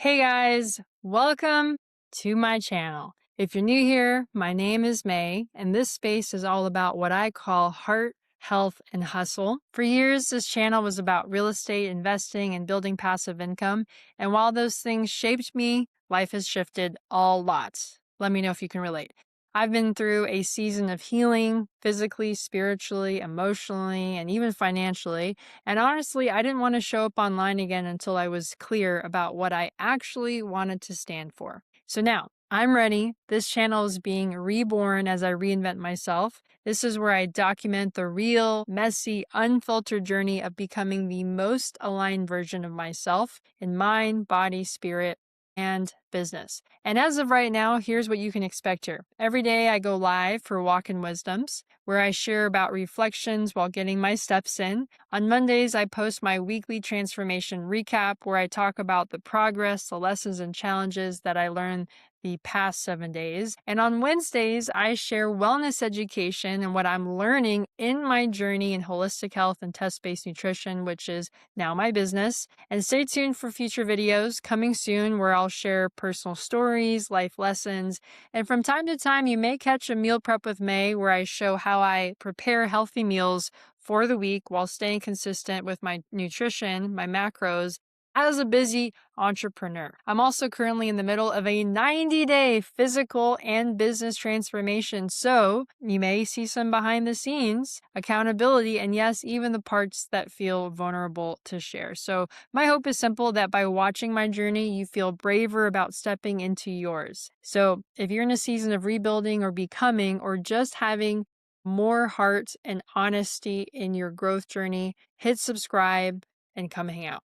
Hey guys, welcome to my channel. If you're new here, my name is May, and this space is all about what I call heart, health, and hustle. For years, this channel was about real estate, investing, and building passive income. And while those things shaped me, life has shifted a lot. Let me know if you can relate. I've been through a season of healing physically, spiritually, emotionally, and even financially. And honestly, I didn't want to show up online again until I was clear about what I actually wanted to stand for. So now I'm ready. This channel is being reborn as I reinvent myself. This is where I document the real, messy, unfiltered journey of becoming the most aligned version of myself in mind, body, spirit, and business. And as of right now, here's what you can expect here. Every day I go live for Walk in Wisdoms, where I share about reflections while getting my steps in. On Mondays, I post my weekly transformation recap, where I talk about the progress, the lessons, and challenges that I learned the past 7 days. And on Wednesdays, I share wellness education and what I'm learning in my journey in holistic health and test-based nutrition, which is now my business. And stay tuned for future videos coming soon where I'll share personal stories, life lessons, and from time to time, you may catch a meal prep with May where I show how I prepare healthy meals for the week while staying consistent with my nutrition, my macros, as a busy entrepreneur. I'm also currently in the middle of a 90-day physical and business transformation, so you may see some behind the scenes accountability and yes, even the parts that feel vulnerable to share. So my hope is simple that by watching my journey, you feel braver about stepping into yours. So if you're in a season of rebuilding or becoming or just having more heart and honesty in your growth journey, hit subscribe and come hang out.